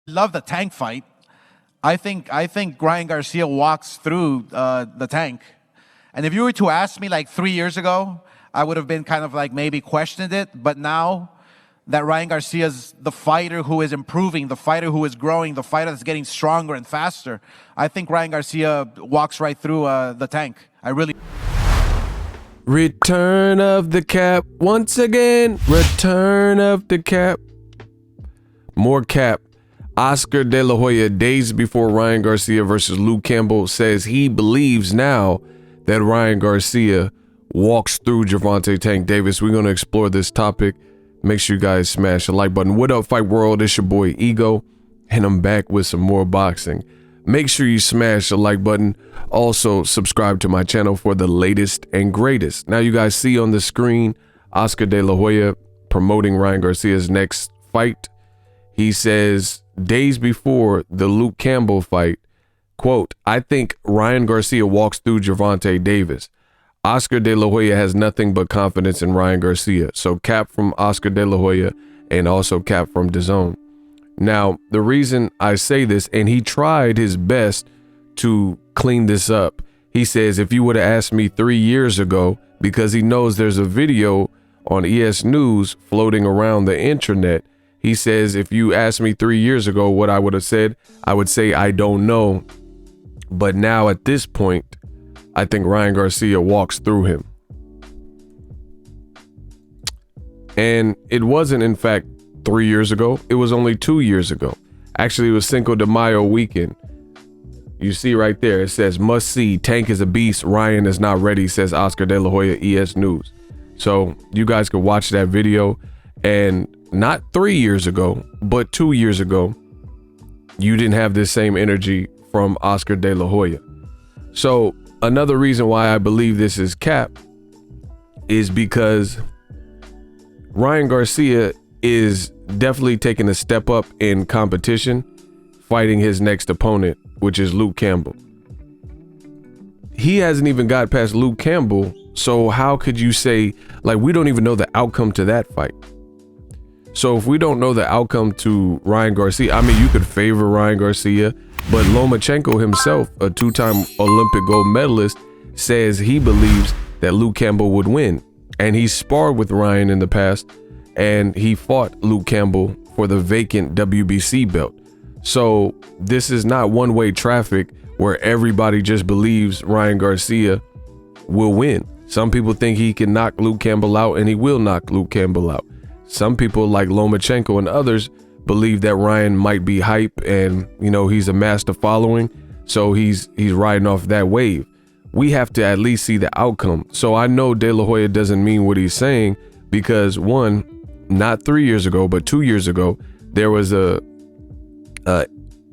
Love the tank fight. I think Ryan Garcia walks through the tank. And if you were to ask me like 3 years ago, I would have been kind of like maybe questioned it. But now that Ryan Garcia's the fighter who is improving, the fighter who is growing, the fighter that's getting stronger and faster, I think Ryan Garcia walks right through the tank. I really. Return of the Cap once again. Return of the Cap. More Cap. Oscar De La Hoya, days before Ryan Garcia versus Luke Campbell, says he believes now that Ryan Garcia walks through Gervonta Tank Davis. We're going to explore this topic. Make sure you guys smash the like button. What up, Fight World? It's your boy Ego, and I'm back with some more boxing. Make sure you smash the like button. Also, subscribe to my channel for the latest and greatest. Now, you guys see on the screen Oscar De La Hoya promoting Ryan Garcia's next fight. He says, days before the Luke Campbell fight, quote, "I think Ryan Garcia walks through Gervonta Davis. Oscar De La Hoya has nothing but confidence in Ryan Garcia." So cap from Oscar De La Hoya and also cap from DAZN. Now, the reason I say this, and he tried his best to clean this up. He says, if you would have asked me 3 years ago, because he knows there's a video on ES News floating around the internet. He says, if you asked me 3 years ago what I would have said, I would say, I don't know. But now at this point, I think Ryan Garcia walks through him. And it wasn't, in fact, 3 years ago. It was only 2 years ago. Actually, it was Cinco de Mayo weekend. You see right there, it says, must see, Tank is a beast, Ryan is not ready, says Oscar De La Hoya, ES News. So you guys can watch that video. And not 3 years ago, but 2 years ago, you didn't have this same energy from Oscar De La Hoya. So another reason why I believe this is cap is because Ryan Garcia is definitely taking a step up in competition, fighting his next opponent, which is Luke Campbell. He hasn't even got past Luke Campbell, so how could you say, like, we don't even know the outcome to that fight? So if we don't know the outcome to Ryan Garcia, I mean, you could favor Ryan Garcia, but Lomachenko himself, a two-time Olympic gold medalist, says he believes that Luke Campbell would win. And he sparred with Ryan in the past, and he fought Luke Campbell for the vacant WBC belt. So this is not one-way traffic where everybody just believes Ryan Garcia will win. Some people think he can knock Luke Campbell out, and he will knock Luke Campbell out. Some people like Lomachenko and others believe that Ryan might be hype and, you know, he's a master following. So he's riding off that wave. We have to at least see the outcome. So I know De La Hoya doesn't mean what he's saying because, one, not 3 years ago, but 2 years ago, there was a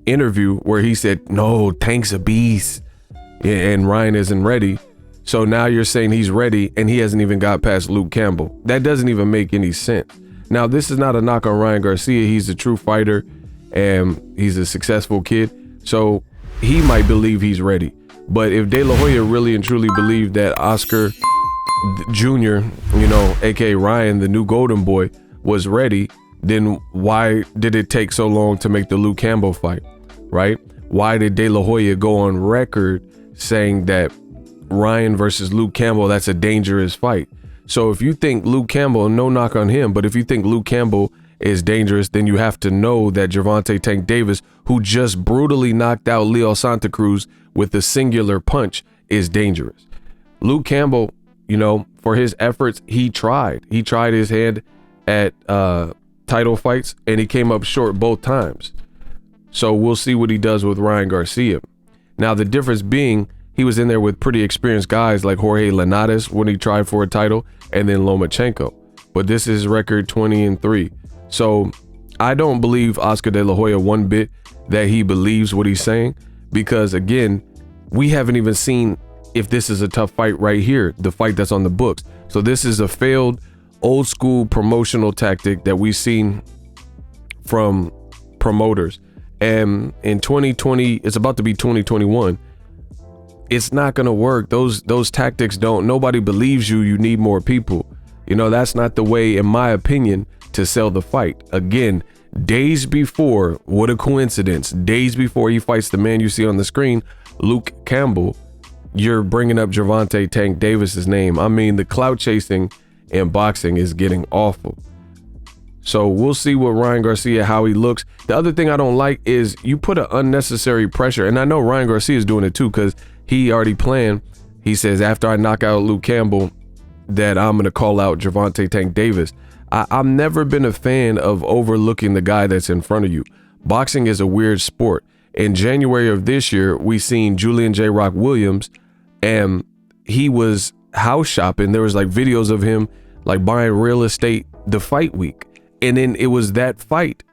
interview where he said, no, Tank's a beast and Ryan isn't ready. So now you're saying he's ready and he hasn't even got past Luke Campbell. That doesn't even make any sense. Now, this is not a knock on Ryan Garcia. He's a true fighter and he's a successful kid. So he might believe he's ready. But if De La Hoya really and truly believed that Oscar Jr., you know, aka Ryan, the new golden boy, was ready, then why did it take so long to make the Luke Campbell fight, right? Why did De La Hoya go on record saying that Ryan versus Luke Campbell, that's a dangerous fight? So if you think Luke Campbell, no knock on him, but if you think Luke Campbell is dangerous, then you have to know that Gervonta Tank Davis, who just brutally knocked out Leo Santa Cruz with a singular punch, is dangerous. Luke Campbell, you know, for his efforts, he tried his hand at title fights and he came up short both times. So we'll see what he does with Ryan Garcia. Now, the difference being, he was in there with pretty experienced guys like Jorge Linares when he tried for a title, and then Lomachenko. But this is record 20-3. So I don't believe Oscar De La Hoya one bit that he believes what he's saying, because again, we haven't even seen if this is a tough fight right here, the fight that's on the books. So this is a failed old school promotional tactic that we've seen from promoters. And in 2020, it's about to be 2021. It's not going to work. Those tactics don't. Nobody believes you. You need more people. You know, that's not the way, in my opinion, to sell the fight. Again, days before, what a coincidence, days before he fights the man you see on the screen, Luke Campbell, you're bringing up Gervonta Tank Davis's name. I mean, the clout chasing in boxing is getting awful. So we'll see what Ryan Garcia, how he looks. The other thing I don't like is you put an unnecessary pressure, and I know Ryan Garcia is doing it too, because he already planned. He says, after I knock out Luke Campbell, that I'm going to call out Gervonta Tank Davis. I've never been a fan of overlooking the guy that's in front of you. Boxing is a weird sport. In January of this year, we seen Julian J. Rock Williams, and he was house shopping. There was like videos of him like buying real estate the fight week. And then it was that fight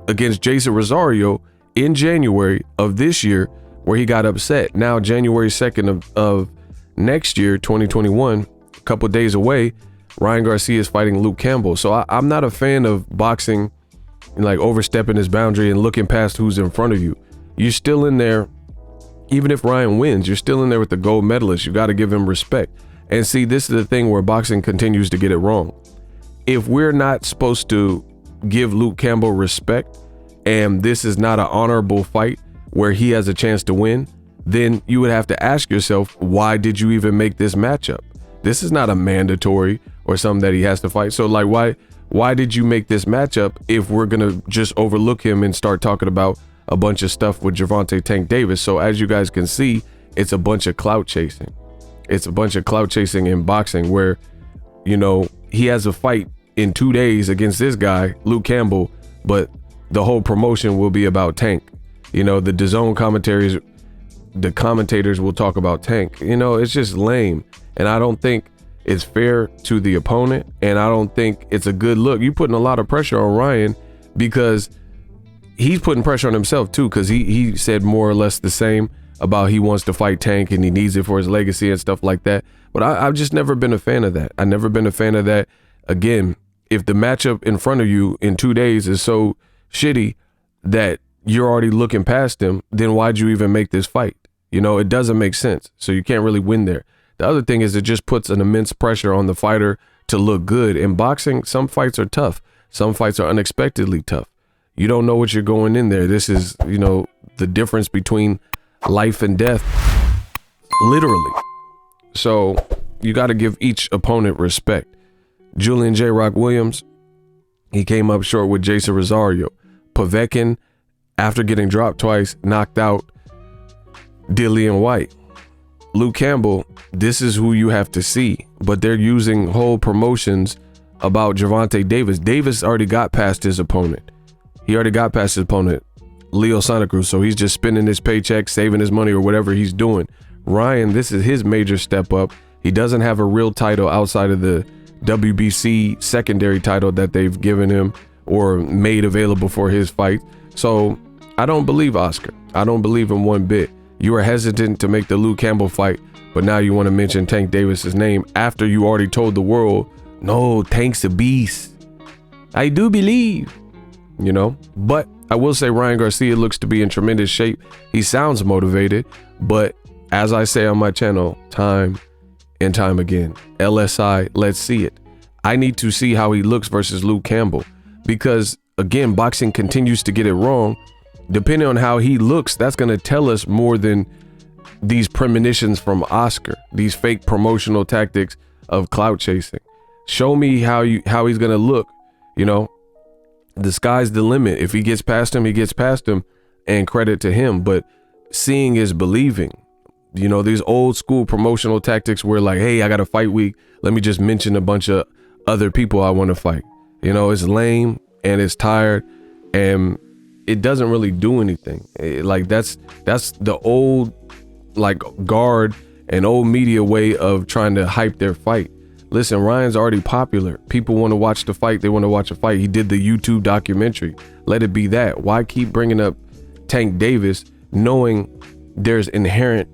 against Jason Rosario in January of this year where he got upset. Now, January 2nd of next year, 2021, a couple days away, Ryan Garcia is fighting Luke Campbell. So I'm not a fan of boxing and like overstepping his boundary and looking past who's in front of you. You're still in there. Even if Ryan wins, you're still in there with the gold medalist. You got to give him respect. And see, this is the thing where boxing continues to get it wrong. If we're not supposed to give Luke Campbell respect, and this is not an honorable fight where he has a chance to win, then you would have to ask yourself, why did you even make this matchup? This is not a mandatory or something that he has to fight. So like, why did you make this matchup if we're going to just overlook him and start talking about a bunch of stuff with Gervonta Tank Davis? So as you guys can see, it's a bunch of clout chasing. It's a bunch of clout chasing in boxing where, you know, he has a fight in 2 days against this guy, Luke Campbell, but the whole promotion will be about Tank. You know, the DAZN commentaries, the commentators will talk about Tank. You know, it's just lame. And I don't think it's fair to the opponent. And I don't think it's a good look. You're putting a lot of pressure on Ryan because he's putting pressure on himself too, because he said more or less the same about he wants to fight Tank and he needs it for his legacy and stuff like that. But I've just never been a fan of that. I've never been a fan of that. Again, if the matchup in front of you in 2 days is so shitty that you're already looking past him, then why'd you even make this fight? You know, it doesn't make sense. So you can't really win there. The other thing is it just puts an immense pressure on the fighter to look good. In boxing, some fights are tough. Some fights are unexpectedly tough. You don't know what you're going in there. This is, you know, the difference between life and death, literally. So you got to give each opponent respect. Julian J. Rock Williams, he came up short with Jason Rosario. Povetkin, after getting dropped twice, knocked out Dillian White. Luke Campbell, this is who you have to see, but they're using whole promotions about Gervonta Davis. Davis already got past his opponent. He already got past his opponent, Leo Santa Cruz, so he's just spending his paycheck, saving his money or whatever he's doing. Ryan, this is his major step up. He doesn't have a real title outside of the WBC secondary title that they've given him or made available for his fight. So I don't believe Oscar. I don't believe him one bit. You were hesitant to make the Luke Campbell fight, but now you want to mention Tank Davis's name after you already told the world, no, Tank's a beast. I do believe, you know. But I will say Ryan Garcia looks to be in tremendous shape. He sounds motivated, but as I say on my channel, time and time again, LSI, let's see it. I need to see how he looks versus Luke Campbell because, again, boxing continues to get it wrong. Depending on how he looks, that's going to tell us more than these premonitions from Oscar, these fake promotional tactics of clout chasing. Show me how he's going to look. You know, the sky's the limit. If he gets past him, he gets past him, and credit to him. But seeing is believing. You know, these old school promotional tactics where like, hey, I got a fight week. Let me just mention a bunch of other people I want to fight. You know, it's lame and it's tired and it doesn't really do anything. Like that's the old like guard and old media way of trying to hype their fight. Listen, Ryan's already popular. People want to watch the fight. They want to watch a fight. He did the YouTube documentary. Let it be that. Why keep bringing up Tank Davis knowing there's inherent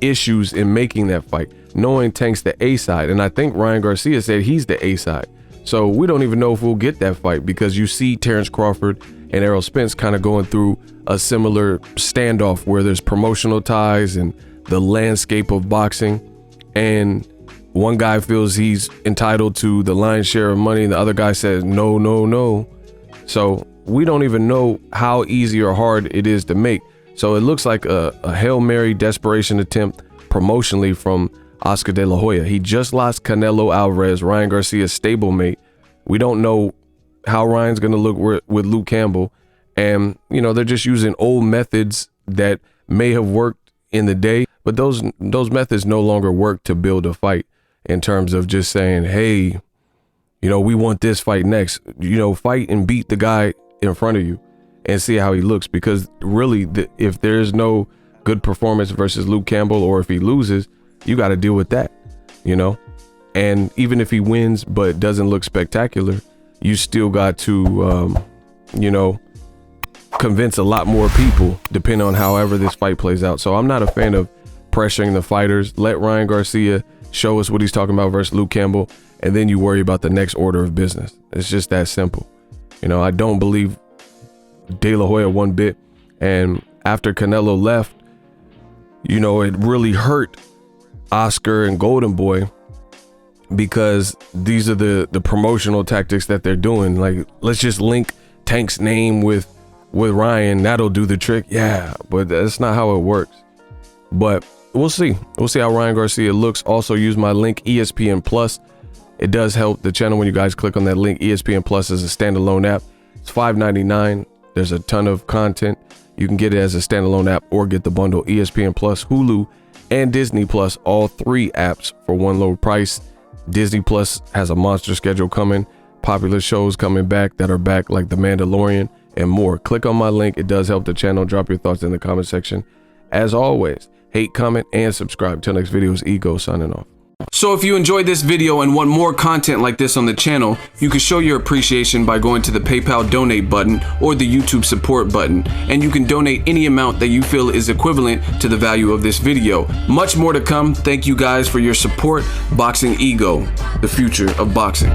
issues in making that fight, knowing Tank's the A side? And I think Ryan Garcia said he's the A side. So we don't even know if we'll get that fight because you see Terrence Crawford and Errol Spence kind of going through a similar standoff where there's promotional ties and the landscape of boxing. And one guy feels he's entitled to the lion's share of money. And the other guy says, no, no, no. So we don't even know how easy or hard it is to make. So it looks like a Hail Mary desperation attempt promotionally from Oscar De La Hoya. He just lost Canelo Alvarez, Ryan Garcia's stablemate. We don't know how Ryan's going to look with Luke Campbell. And, you know, they're just using old methods that may have worked in the day, but those methods no longer work to build a fight in terms of just saying, hey, you know, we want this fight next. You know, fight and beat the guy in front of you and see how he looks. Because really, if there's no good performance versus Luke Campbell, or if he loses, you got to deal with that, you know. And even if he wins but doesn't look spectacular, you still got to, you know, convince a lot more people depending on however this fight plays out. So I'm not a fan of pressuring the fighters. Let Ryan Garcia show us what he's talking about versus Luke Campbell, and then you worry about the next order of business. It's just that simple. You know, I don't believe De La Hoya one bit. And after Canelo left, you know, it really hurt Oscar and Golden Boy, because these are the promotional tactics that they're doing. Like, let's just link Tank's name with Ryan. That'll do the trick. Yeah, but that's not how it works. But we'll see. We'll see how Ryan Garcia looks. Also, use my link, ESPN Plus. It does help the channel when you guys click on that link. ESPN Plus is a standalone app. It's $5.99. There's a ton of content. You can get it as a standalone app or get the bundle ESPN Plus, Hulu, and Disney Plus, all 3 apps for one low price. Disney Plus has a monster schedule coming, popular shows coming back that are back, like The Mandalorian and more. Click on my link. It does help the channel. Drop your thoughts in the comment section. As always, hate, comment, and subscribe. Till next video, is Ego signing off. So if you enjoyed this video and want more content like this on the channel, you can show your appreciation by going to the PayPal donate button or the YouTube support button, and you can donate any amount that you feel is equivalent to the value of this video. Much more to come. Thank you guys for your support. Boxingego, the future of boxing.